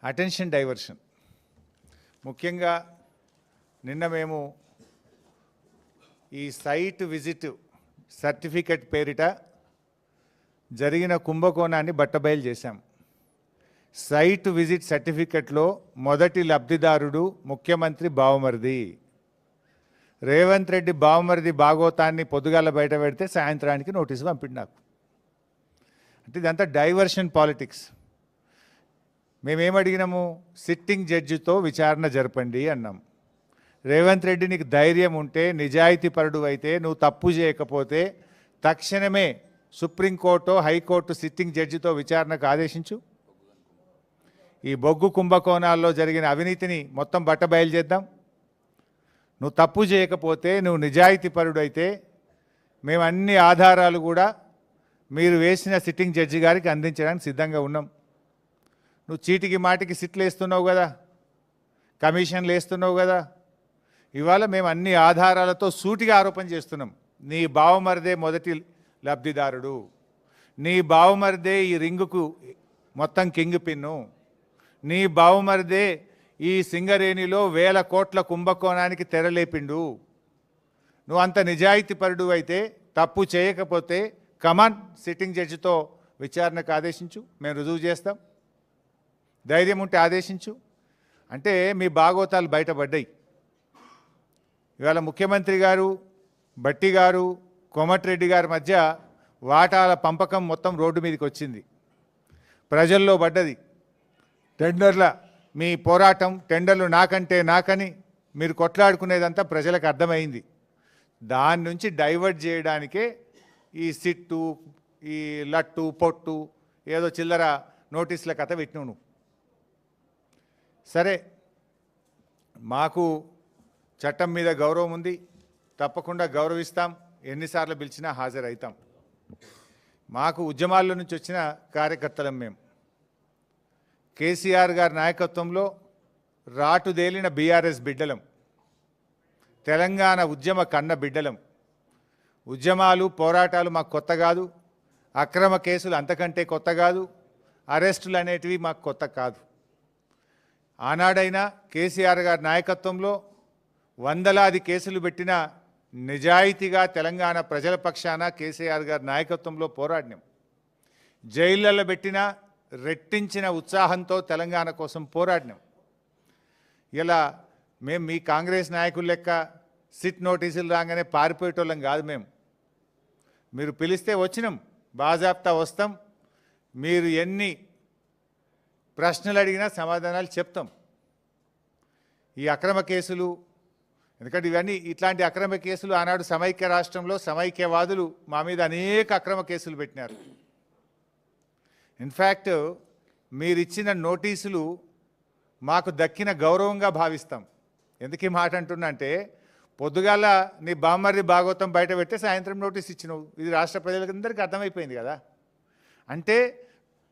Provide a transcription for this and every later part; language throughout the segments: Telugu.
Attention diversion. ముఖ్యంగా నిన్న మేము ఈ సైట్ విజిట్ సర్టిఫికెట్ పేరిట జరిగిన కుంభకోణాన్ని బట్టబయలు చేశాం. సైట్ విజిట్ సర్టిఫికెట్లో మొదటి లబ్ధిదారుడు ముఖ్యమంత్రి బావమరిది. రేవంత్ రెడ్డి బావమరిది భాగోతాన్ని పొద్దుగాల బయట పెడితే సాయంత్రానికి నోటీసు పంపిండు నాకు. అంటే ఇదంతా డైవర్షన్ పాలిటిక్స్. మేమేమడిగినాము? సిట్టింగ్ జడ్జితో విచారణ జరపండి అన్నాం. రేవంత్ రెడ్డి నీకు ధైర్యం ఉంటే, నిజాయితీపరుడు అయితే, నువ్వు తప్పు చేయకపోతే తక్షణమే సుప్రీంకోర్టు హైకోర్టు సిట్టింగ్ జడ్జితో విచారణకు ఆదేశించు. ఈ బొగ్గు కుంభకోణాల్లో జరిగిన అవినీతిని మొత్తం బట్టబయలు చేద్దాం. నువ్వు తప్పు చేయకపోతే, నువ్వు నిజాయితీపరుడు అయితే మేము అన్ని ఆధారాలు కూడా మీరు వేసిన సిట్టింగ్ జడ్జి గారికి అందించడానికి సిద్ధంగా ఉన్నాం. నువ్వు చీటికి మాటికి సిట్లు వేస్తున్నావు కదా, కమిషన్లు వేస్తున్నావు కదా. ఇవాళ మేము అన్ని ఆధారాలతో సూటిగా ఆరోపణ చేస్తున్నాం. నీ బావమరిదే మొదటి లబ్ధిదారుడు, నీ బావమరిదే ఈ రింగుకు మొత్తం కింగ్ పిన్ను, నీ బావమరిదే ఈ సింగరేణిలో 1000 కోట్ల కుంభకోణానికి తెరలేపిండు. నువ్వు అంత నిజాయితీపరుడు అయితే, తప్పు చేయకపోతే కమాన్ సిట్టింగ్ జడ్జితో విచారణకు ఆదేశించు, మేము రుజువు చేస్తాం. ధైర్యం ఉంటే ఆదేశించు. అంటే మీ భాగోతాలు బయటపడ్డాయి. ఇవాళ ముఖ్యమంత్రి గారు, భట్టి గారు, కోమటిరెడ్డి గారి మధ్య వాటాల పంపకం మొత్తం రోడ్డు మీదకి వచ్చింది, ప్రజల్లో పడ్డది. టెండర్ల మీ పోరాటం, టెండర్లు నాకంటే నాకని మీరు కొట్లాడుకునేదంతా ప్రజలకు అర్థమైంది. దాని నుంచి డైవర్ట్ చేయడానికే ఈ సిట్టు, ఈ లట్టు పొట్టు ఏదో చిల్లర నోటీసుల కథ పెట్టినావు నువ్వు. సరే, మాకు చట్టం మీద గౌరవం ఉంది, తప్పకుండా గౌరవిస్తాం, ఎన్నిసార్లు పిలిచినా హాజరవుతాం. మాకు ఉద్యమాల్లో నుంచి వచ్చిన కార్యకర్తలం మేము. కేసీఆర్ గారి నాయకత్వంలో రాటుదేలిన బీఆర్ఎస్ బిడ్డలం, తెలంగాణ ఉద్యమ కన్న బిడ్డలం. ఉద్యమాలు పోరాటాలు మాకు కొత్త కాదు, అక్రమ కేసులు అంతకంటే కొత్త కాదు, అరెస్టులు అనేటివి మాకు కొత్త కాదు. ఆనాడైనా కేసీఆర్ గారి నాయకత్వంలో వందలాది కేసులు పెట్టిన నిజాయితీగా తెలంగాణ ప్రజల పక్షాన కేసీఆర్ గారి నాయకత్వంలో పోరాడినాం. జైళ్ళల్లో పెట్టిన రెట్టించిన ఉత్సాహంతో తెలంగాణ కోసం పోరాడినాం. ఇలా మేము మీ కాంగ్రెస్ నాయకుల లెక్క సిట్ నోటీసులు రాగానే పారిపోయేటోళ్ళం కాదు. మీరు పిలిస్తే వచ్చినాం, బాజాప్తా వస్తాం. మీరు ఎన్ని ప్రశ్నలు అడిగినా సమాధానాలు చెప్తాం. ఈ అక్రమ కేసులు, ఎందుకంటే ఇవన్నీ ఇట్లాంటి అక్రమ కేసులు ఆనాడు సమైక్య రాష్ట్రంలో సమైక్యవాదులు మా మీద అనేక అక్రమ కేసులు పెట్టినారు. ఇన్ఫ్యాక్ట్ మీరు ఇచ్చిన నోటీసులు మాకు దక్కిన గౌరవంగా భావిస్తాం. ఎందుకు ఈ మాట అంటున్నా అంటే, పొద్దుగాల నీ బామ్మర్ది భాగవతం బయట పెడితే సాయంత్రం నోటీస్ ఇచ్చినావు. ఇది రాష్ట్ర ప్రజలందరికీ అర్థమైపోయింది కదా. అంటే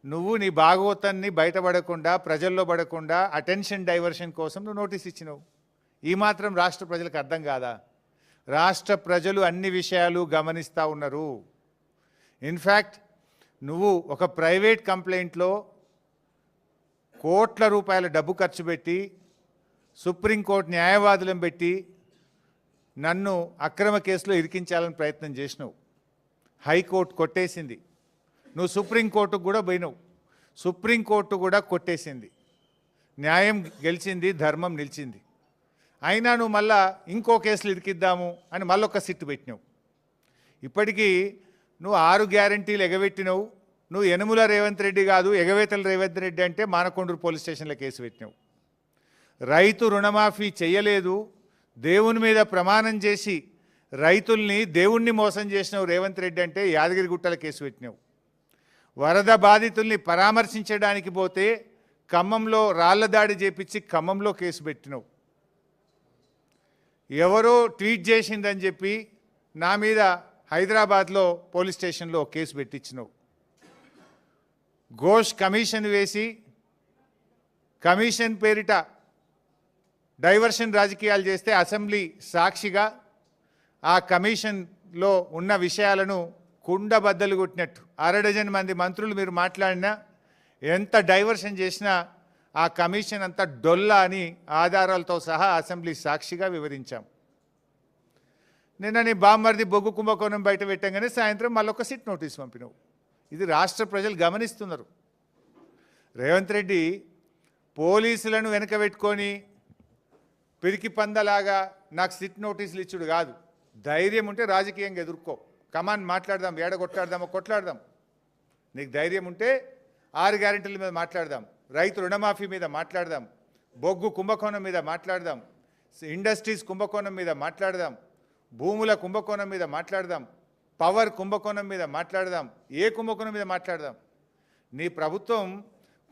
నువ్వు నీ భాగవతాన్ని బయటపడకుండా, ప్రజల్లో పడకుండా అటెన్షన్ డైవర్షన్ కోసం నువ్వు నోటీస్ ఇచ్చినావు. ఈ మాత్రం రాష్ట్ర ప్రజలకు అర్థం కాదా? రాష్ట్ర ప్రజలు అన్ని విషయాలు గమనిస్తూ ఉన్నారు. ఇన్ఫ్యాక్ట్ నువ్వు ఒక ప్రైవేట్ కంప్లైంట్లో కోట్ల రూపాయల డబ్బు ఖర్చు పెట్టి, సుప్రీంకోర్టు న్యాయవాదులను పెట్టి నన్ను అక్రమ కేసులో ఇరికించాలని ప్రయత్నం చేసినావు. హైకోర్టు కొట్టేసింది. నువ్వు సుప్రీంకోర్టుకు కూడా పోయినావు, సుప్రీంకోర్టు కూడా కొట్టేసింది. న్యాయం గెలిచింది, ధర్మం నిలిచింది. అయినా నువ్వు మళ్ళా ఇంకో కేసులు ఇరికిద్దాము అని మళ్ళొక సిట్టు పెట్టినావు. ఇప్పటికీ నువ్వు 6 గ్యారంటీలు ఎగబెట్టినావు. నువ్వు యనుమల రేవంత్ రెడ్డి కాదు, ఎగవేతల రేవంత్ రెడ్డి అంటే మానకొండూరు పోలీస్ స్టేషన్లో కేసు పెట్టినావు. రైతు రుణమాఫీ చెయ్యలేదు, దేవుని మీద ప్రమాణం చేసి రైతుల్ని దేవుణ్ణి మోసం చేసినావు రేవంత్ రెడ్డి అంటే యాదగిరిగుట్టల కేసు పెట్టినావు. వరద బాధితుల్ని పరామర్శించడానికి పోతే ఖమ్మంలో రాళ్ల దాడి చేపించి ఖమ్మంలో కేసు పెట్టినావు. ఎవరో ట్వీట్ చేసిందని చెప్పి నా మీద హైదరాబాద్లో పోలీస్ స్టేషన్లో కేసు పెట్టించినావు. ఘోష్ కమిషన్ వేసి, కమిషన్ పేరిట డైవర్షన్ రాజకీయాలు చేస్తే అసెంబ్లీ సాక్షిగా ఆ కమిషన్లో ఉన్న విషయాలను కుండబద్దలు కొట్టినట్టు 6 డజన్ మంది మంత్రులు మీరు మాట్లాడినా, ఎంత డైవర్షన్ చేసినా ఆ కమిషన్ అంతా డొల్లా అని ఆధారాలతో సహా అసెంబ్లీ సాక్షిగా వివరించాం. నిన్న నీ బామ్మర్ది బొగ్గు కుంభకోణం బయట పెట్టంగానే సాయంత్రం మళ్ళొక సిట్ నోటీస్ పంపినావు. ఇది రాష్ట్ర ప్రజలు గమనిస్తున్నారు. రేవంత్ రెడ్డి పోలీసులను వెనక పెట్టుకొని పిరికి పందలాగా నాకు సిట్ నోటీసులు ఇచ్చుడు కాదు. ధైర్యం ఉంటే రాజకీయంగా ఎదుర్కో. కమాన్ మాట్లాడదాం, ఏడ కొట్లాడదామో కొట్లాడదాం. నీకు ధైర్యం ఉంటే 6 గ్యారెంటీల మీద మాట్లాడదాం, రైతు రుణమాఫీ మీద మాట్లాడదాం, బొగ్గు కుంభకోణం మీద మాట్లాడదాం, ఇండస్ట్రీస్ కుంభకోణం మీద మాట్లాడదాం, భూముల కుంభకోణం మీద మాట్లాడదాం, పవర్ కుంభకోణం మీద మాట్లాడదాం, ఏ కుంభకోణం మీద మాట్లాడదాం. నీ ప్రభుత్వం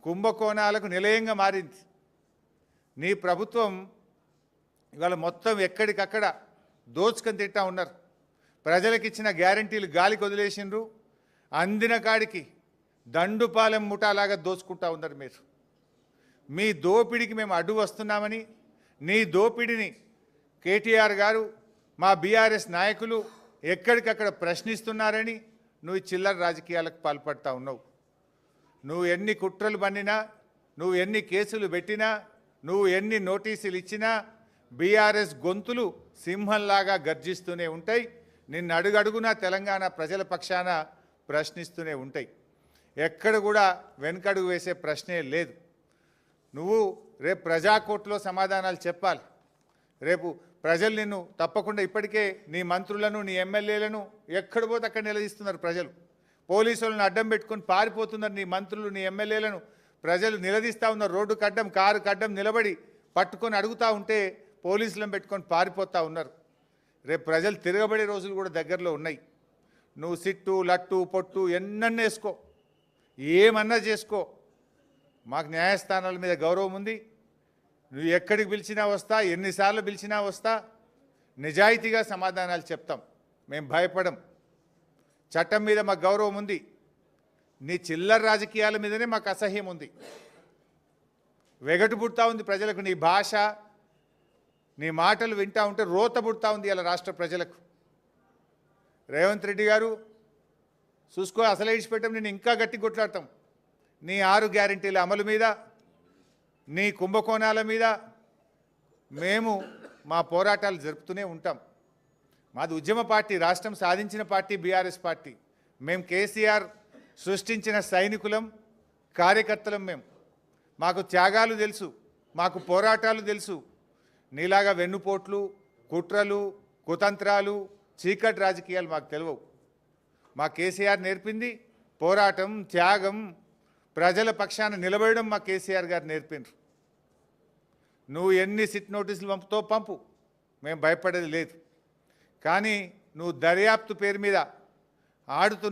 కుంభకోణాలకు నిలయంగా మారింది. నీ ప్రభుత్వం ఇవాళ మొత్తం ఎక్కడికక్కడ దోచుకొని తింటా ఉన్నారు. ప్రజలకు ఇచ్చిన గ్యారంటీలు గాలికి వదిలేసిండ్రు. అందిన కాడికి దండుపాలెం ముఠాలాగా దోచుకుంటా ఉన్నారు మీరు. మీ దోపిడికి మేము అడ్డు వస్తున్నామని, నీ దోపిడిని కేటీఆర్ గారు, మా బీఆర్ఎస్ నాయకులు ఎక్కడికక్కడ ప్రశ్నిస్తున్నారని నువ్వు చిల్లర రాజకీయాలకు పాల్పడతా ఉన్నావు. నువ్వు ఎన్ని కుట్రలు పన్నినా, నువ్వు ఎన్ని కేసులు పెట్టినా, నువ్వు ఎన్ని నోటీసులు ఇచ్చినా బీఆర్ఎస్ గొంతులు సింహంలాగా గర్జిస్తూనే ఉంటాయి. నిన్ను అడుగడుగునా తెలంగాణ ప్రజల పక్షాన ప్రశ్నిస్తూనే ఉంటాయి. ఎక్కడ కూడా వెనకడుగు వేసే ప్రశ్నే లేదు. నువ్వు రేపు ప్రజాకోర్టులో సమాధానాలు చెప్పాలి. రేపు ప్రజలు నిన్ను తప్పకుండా, ఇప్పటికే నీ మంత్రులను, నీ ఎమ్మెల్యేలను ఎక్కడ పోతే అక్కడ నిలదీస్తున్నారు ప్రజలు. పోలీసులను అడ్డం పెట్టుకొని పారిపోతున్నారు నీ మంత్రులు, నీ ఎమ్మెల్యేలను ప్రజలు నిలదీస్తూ ఉన్నారు. రోడ్డుకు అడ్డం, కారుకు అడ్డం నిలబడి పట్టుకొని అడుగుతూ ఉంటే పోలీసులను పెట్టుకొని పారిపోతూ ఉన్నారు. రేపు ప్రజలు తిరగబడే రోజులు కూడా దగ్గరలో ఉన్నాయి. నువ్వు సిట్టు, లట్టు, పొట్టు ఎన్నన్నా వేసుకో, ఏమన్నా చేసుకో. మాకు న్యాయస్థానాల మీద గౌరవం ఉంది. నువ్వు ఎక్కడికి పిలిచినా వస్తా, ఎన్నిసార్లు పిలిచినా వస్తా. నిజాయితీగా సమాధానాలు చెప్తాం. మేము భయపడం. చట్టం మీద మాకు గౌరవం ఉంది. నీ చిల్లర రాజకీయాల మీదనే మాకు అసహ్యం ఉంది. వెగటు పుడతా ఉంది ప్రజలకు. నీ భాష, నీ మాటలు వింటా ఉంటే రోత పుడతా ఉంది ఇలా రాష్ట్ర ప్రజలకు. రేవంత్ రెడ్డి గారు చూసుకో, అసలే ఇచ్చిపెట్టాం, నేను ఇంకా గట్టి కొట్లాడతాం. నీ 6 గ్యారెంటీల అమలు మీద, నీ కుంభకోణాల మీద మేము మా పోరాటాలు జరుపుతూనే ఉంటాం. మాది ఉద్యమ పార్టీ, రాష్ట్రం సాధించిన పార్టీ బీఆర్ఎస్ పార్టీ. మేము కేసీఆర్ సృష్టించిన సైనికులం, కార్యకర్తలం. మాకు త్యాగాలు తెలుసు, మాకు పోరాటాలు తెలుసు. నీలాగా వెన్నుపోట్లు, కుట్రలు, కుతంత్రాలు, చీకటి రాజకీయాలు మాకు తెలియవు. మా కేసీఆర్ నేర్పింది పోరాటం, త్యాగం, ప్రజల పక్షాన నిలబడడం మా కేసీఆర్ గారు నేర్పినారు. నువ్వు ఎన్ని సిట్ నోటీసులు పంపుతో పంపు, మేము భయపడేది లేదు. కానీ నువ్వు దర్యాప్తు పేరు మీద ఆడుతున్న